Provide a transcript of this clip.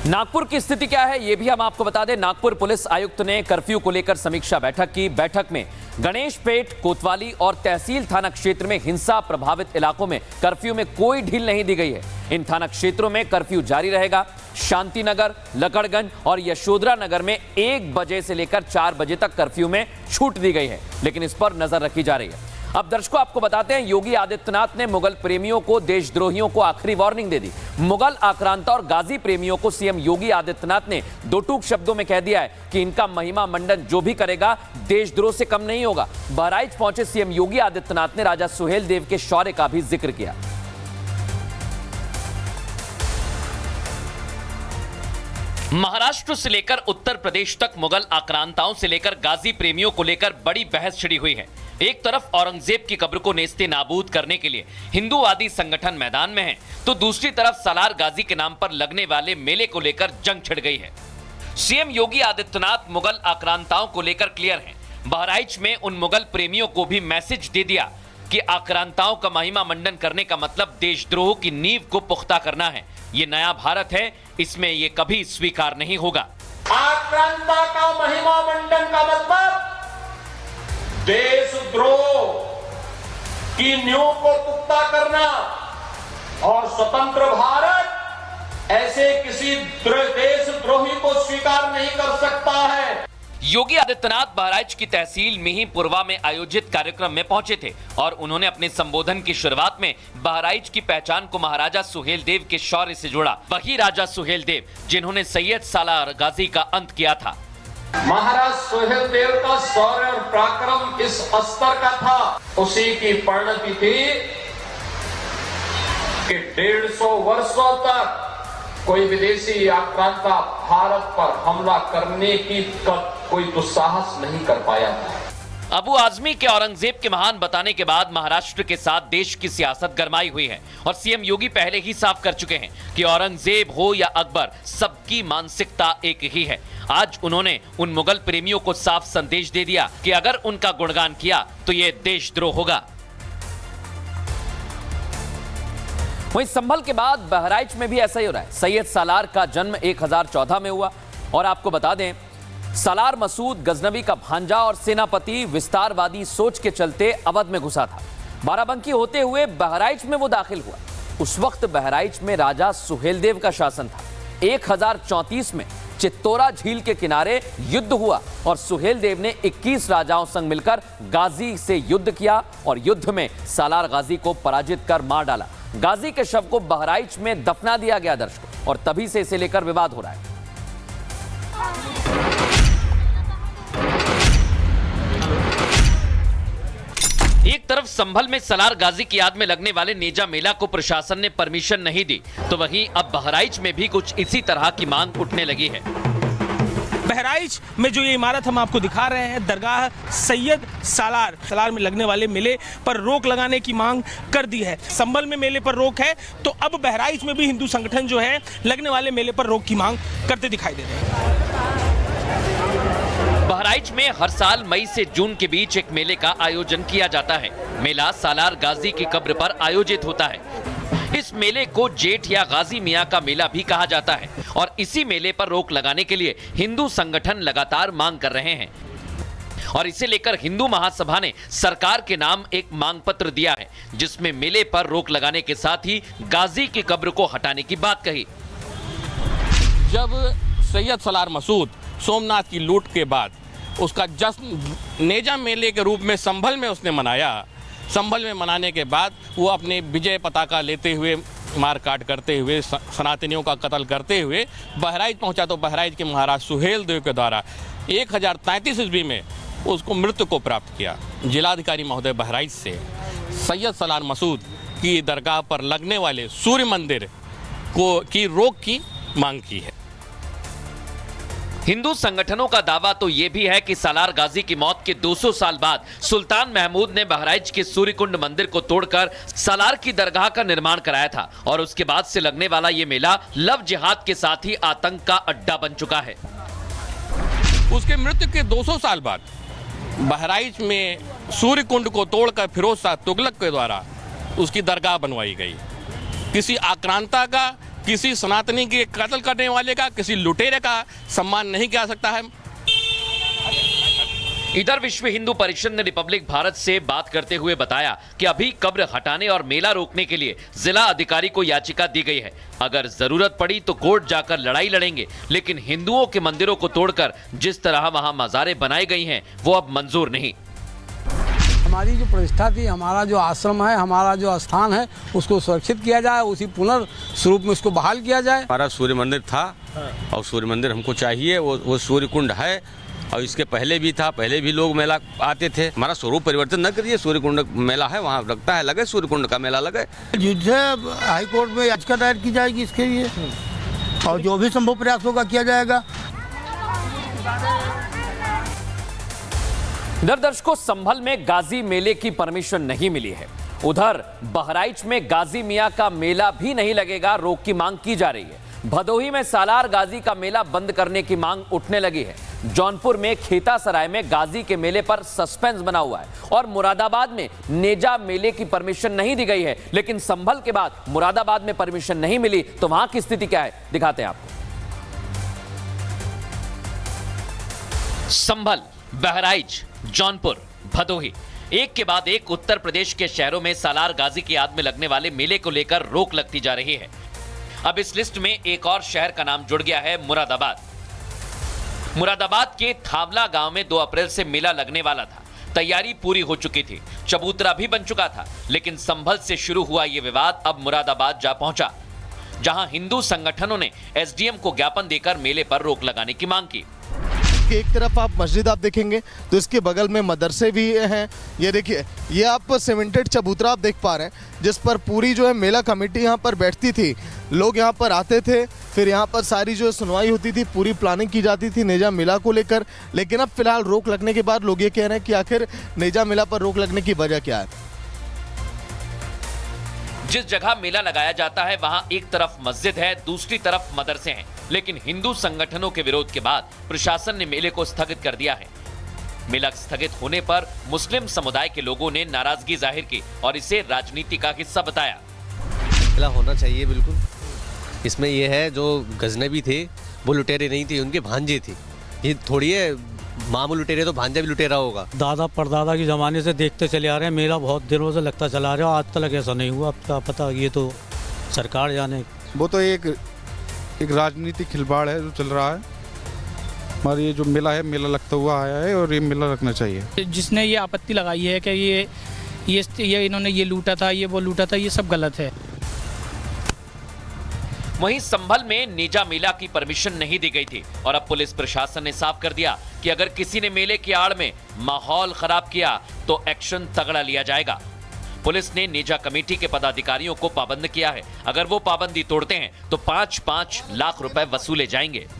नागपुर की स्थिति क्या है ये भी हम आपको बता दें। नागपुर पुलिस आयुक्त ने कर्फ्यू को लेकर समीक्षा बैठक की। बैठक में गणेशपेट, कोतवाली और तहसील थाना क्षेत्र में हिंसा प्रभावित इलाकों में कर्फ्यू में कोई ढील नहीं दी गई है। इन थाना क्षेत्रों में कर्फ्यू जारी रहेगा। शांतिनगर, लकड़गंज और यशोधरा नगर में 1 बजे से लेकर 4 बजे तक कर्फ्यू में छूट दी गई है, लेकिन इस पर नजर रखी जा रही है। अब दर्शकों आपको बताते हैं, योगी आदित्यनाथ ने मुगल प्रेमियों को, देशद्रोहियों को आखिरी वार्निंग दे दी। मुगल आक्रांता और गाजी प्रेमियों को सीएम योगी आदित्यनाथ ने दो टूक शब्दों में कह दिया है कि इनका महिमा मंडन जो भी करेगा देशद्रोह से कम नहीं होगा। बहराइच पहुंचे सीएम योगी आदित्यनाथ ने राजा सुहेलदेव के शौर्य का भी जिक्र किया। महाराष्ट्र से लेकर उत्तर प्रदेश तक मुगल आक्रांताओं से लेकर गाजी प्रेमियों को लेकर बड़ी बहस छिड़ी हुई है। एक तरफ औरंगजेब की कब्र को नेस्ते नाबूद करने के लिए हिंदूवादी संगठन मैदान में है, तो दूसरी तरफ सालार गाजी के नाम पर लगने वाले मेले को लेकर जंग छिड़ गई है। सीएम योगी आदित्यनाथ मुगल आक्रांताओं को लेकर क्लियर हैं। बहराइच में उन मुगल प्रेमियों को भी मैसेज दे दिया कि आक्रांताओं का महिमा मंडन करने का मतलब देशद्रोह की नींव को पुख्ता करना है। ये नया भारत है, इसमें ये कभी स्वीकार नहीं होगा। आक्रांता का महिमा मंडन का मतलब देशद्रोह की नींव को पुख्ता करना, और स्वतंत्र भारत ऐसे किसी देशद्रोही को स्वीकार नहीं कर सकता है। योगी आदित्यनाथ बहराइच की तहसील मिहींपुरवा में आयोजित कार्यक्रम में पहुंचे थे और उन्होंने अपने संबोधन की शुरुआत में बहराइच की पहचान को महाराजा सुहेलदेव के शौर्य से जोड़ा। वही राजा सुहेलदेव जिन्होंने सैयद सालार गाजी का अंत किया था। महाराज सुहेलदेव का शौर्य और पराक्रम इस स्तर का था, उसी की परिणति थी कि 150 वर्षों तक कोई विदेशी आक्रांता भारत पर हमला करने की कोई दुस्साहस नहीं कर पाया था। अबू आजमी के औरंगजेब के महान बताने के बाद महाराष्ट्र के साथ देश की सियासत गरमाई हुई है और सीएम योगी पहले ही साफ कर चुके हैं कि औरंगजेब हो या अकबर, सबकी मानसिकता एक ही है। आज उन्होंने उन मुगल प्रेमियों को साफ संदेश दे दिया कि अगर उनका गुणगान किया तो ये देशद्रोह होगा। वहीं संभल के बाद बहराइच में भी ऐसा ही हो रहा है। सैयद सालार का जन्म 1014 में हुआ और आपको बता दें, सालार मसूद गजनवी का भांजा और सेनापति विस्तारवादी सोच के चलते अवध में घुसा था। बाराबंकी होते हुए बहराइच में वो दाखिल हुआ। उस वक्त बहराइच में राजा सुहेलदेव का शासन था। 1034 में चित्तौरा झील के किनारे युद्ध हुआ और सुहेलदेव ने 21 राजाओं संग मिलकर गाजी से युद्ध किया और युद्ध में सालार गाजी को पराजित कर मार डाला। गाजी के शव को बहराइच में दफना दिया गया दर्शकों, और तभी से इसे लेकर विवाद हो रहा है। एक तरफ संभल में सालार गाजी की याद में लगने वाले नेजा मेला को प्रशासन ने परमिशन नहीं दी, तो वहीं अब बहराइच में भी कुछ इसी तरह की मांग उठने लगी है। बहराइच में जो ये इमारत हम आपको दिखा रहे हैं, दरगाह सैयद सालार में लगने वाले मेले पर रोक लगाने की मांग कर दी है। संभल में मेले पर रोक है, तो अब बहराइच में भी हिंदू संगठन जो है लगने वाले मेले पर रोक की मांग करते दिखाई दे रहे हैं। बहराइच में हर साल मई से जून के बीच एक मेले का आयोजन किया जाता है। मेला सालार गाजी की कब्र पर आयोजित होता है। इस मेले को जेठ या गाजी मियां का मेला भी कहा जाता है और इसी मेले पर रोक लगाने के लिए हिंदू संगठन लगातार मांग कर रहे हैं और इसे लेकर हिंदू महासभा ने सरकार के नाम एक मांग पत्र दिया है, जिसमें मेले पर रोक लगाने के साथ ही गाजी की कब्र को हटाने की बात कही। जब सैयद सालार मसूद सोमनाथ की लूट के बाद उसका जश्न नेजा मेले के रूप में संभल में उसने मनाया, संभल में मनाने के बाद वो अपने विजय पताका लेते हुए, मारकाट करते हुए, सनातनियों का कत्ल करते हुए बहराइच पहुंचा, तो बहराइच के महाराज सुहेलदेव के द्वारा 1033 ईस्वी में उसको मृत्यु को प्राप्त किया। जिलाधिकारी महोदय बहराइच से सैयद सालार मसूद की दरगाह पर लगने वाले सूर्य मंदिर की रोक की मांग की है। हिंदू संगठनों का दावा तो यह भी है कि सालार गाजी की मौत के 200 साल बाद सुल्तान महमूद ने बहराइच के सूर्यकुंड मंदिर को तोड़कर सालार की दरगाह का निर्माण कराया था और उसके बाद से लगने वाला यह मेला लव जिहाद के साथ ही आतंक का अड्डा बन चुका है। उसके मृत्यु के 200 साल बाद बहराइच में सूर्यकुंड को तोड़कर फिरोज शाह तुगलक के द्वारा उसकी दरगाह बनवाई गई। किसी आक्रांता का किसी सनातनी के कत्ल करने वाले का, किसी लुटेरे का सम्मान नहीं किया सकता है। इधर विश्व हिंदू परिषद ने रिपब्लिक भारत से बात करते हुए बताया कि अभी कब्र हटाने और मेला रोकने के लिए जिला अधिकारी को याचिका दी गई है। अगर जरूरत पड़ी तो कोर्ट जाकर लड़ाई लड़ेंगे, लेकिन हिंदुओं के मंदिरों को तोड़कर जिस तरह वहां मज़ारें बनाई गई हैं वो अब मंजूर नहीं। हमारी जो प्रतिष्ठा थी, हमारा जो आश्रम है, हमारा जो स्थान है, उसको सुरक्षित किया जाए, उसी पुनर्स्वरूप में उसको बहाल किया जाए। हमारा सूर्य मंदिर था और सूर्य मंदिर हमको चाहिए, वो सूर्य कुंड है और इसके पहले भी था, पहले भी लोग मेला आते थे। हमारा स्वरूप परिवर्तन न करिए, सूर्य कुंड मेला है वहाँ लगता है, लगे सूर्य कुंड का मेला लगे। जिससे हाई कोर्ट में याचिका दायर की जाएगी इसके लिए और जो भी संभव प्रयास होगा किया जाएगा। इधर दर्शकों, संभल में गाजी मेले की परमिशन नहीं मिली है। उधर बहराइच में गाजी मियां का मेला भी नहीं लगेगा, रोक की मांग की जा रही है। भदोही में सालार गाजी का मेला बंद करने की मांग उठने लगी है। जौनपुर में खेता सराय में गाजी के मेले पर सस्पेंस बना हुआ है और मुरादाबाद में नेजा मेले की परमिशन नहीं दी गई है। लेकिन संभल के बाद मुरादाबाद में परमिशन नहीं मिली तो वहां की स्थिति क्या है, दिखाते हैं आपको। संभल, बहराइच, जौनपुर, भदोही, एक के बाद एक उत्तर प्रदेश के शहरों में सालार गाजी की याद में लगने वाले मेले को लेकर रोक लगती जा रही है। अब इस लिस्ट में एक और शहर का नाम जुड़ गया है, मुरादाबाद। मुरादाबाद के थावला गांव में 2 अप्रैल से मेला लगने वाला था। तैयारी पूरी हो चुकी थी, चबूतरा भी बन चुका था, लेकिन संभल से शुरू हुआ यह विवाद अब मुरादाबाद जा पहुंचा, जहां हिंदू संगठनों ने एसडीएम को ज्ञापन देकर मेले पर रोक लगाने की मांग की। एक तरफ आप मस्जिद आप देखेंगे तो इसके बगल में मदरसे भी हैं। ये देखिए, ये आप सीमेंटेड चबूतरा आप देख पा रहे हैं, जिस पर पूरी जो है मेला कमेटी यहाँ पर बैठती थी, लोग यहाँ पर आते थे, फिर यहाँ पर सारी जो सुनवाई होती थी, पूरी प्लानिंग की जाती थी नेजा मेला को लेकर। लेकिन अब फिलहाल रोक लगने के बाद लोग ये कह रहे हैं कि आखिर नेजा मेला पर रोक लगने की वजह क्या है। जिस जगह मेला लगाया जाता है वहां एक तरफ मस्जिद है, दूसरी तरफ मदरसे हैं, लेकिन हिंदू संगठनों के विरोध के बाद प्रशासन ने मेले को स्थगित कर दिया है। मेला स्थगित होने पर मुस्लिम समुदाय के लोगों ने नाराजगी जाहिर की और इसे राजनीति का हिस्सा बताया। मेला होना चाहिए बिल्कुल। इसमें यह है, जो गजनबी थे वो लुटेरे नहीं थे, उनके भांजे थे। ये थोड़ी है मामूल लुटेरे तो भांजा भी लुटेरा होगा। दादा परदादा के ज़माने से देखते चले आ रहे हैं, मेला बहुत दिनों से लगता चला रहा है, आज तक ऐसा नहीं हुआ। अब क्या पता, ये तो सरकार जाने। वो तो एक राजनीतिक खिलवाड़ है जो चल रहा है। और ये जो मेला है, मेला लगता हुआ आया है और ये मेला रखना चाहिए। जिसने ये आपत्ति लगाई है कि ये इन्होंने ये लूटा था, ये वो लूटा था, ये सब गलत है। वहीं संभल में नेजा मेला की परमिशन नहीं दी गई थी और अब पुलिस प्रशासन ने साफ कर दिया कि अगर किसी ने मेले की आड़ में माहौल खराब किया तो एक्शन तगड़ा लिया जाएगा। पुलिस ने नेजा कमेटी के पदाधिकारियों को पाबंद किया है। अगर वो पाबंदी तोड़ते हैं तो 5-5 लाख रुपए वसूले जाएंगे।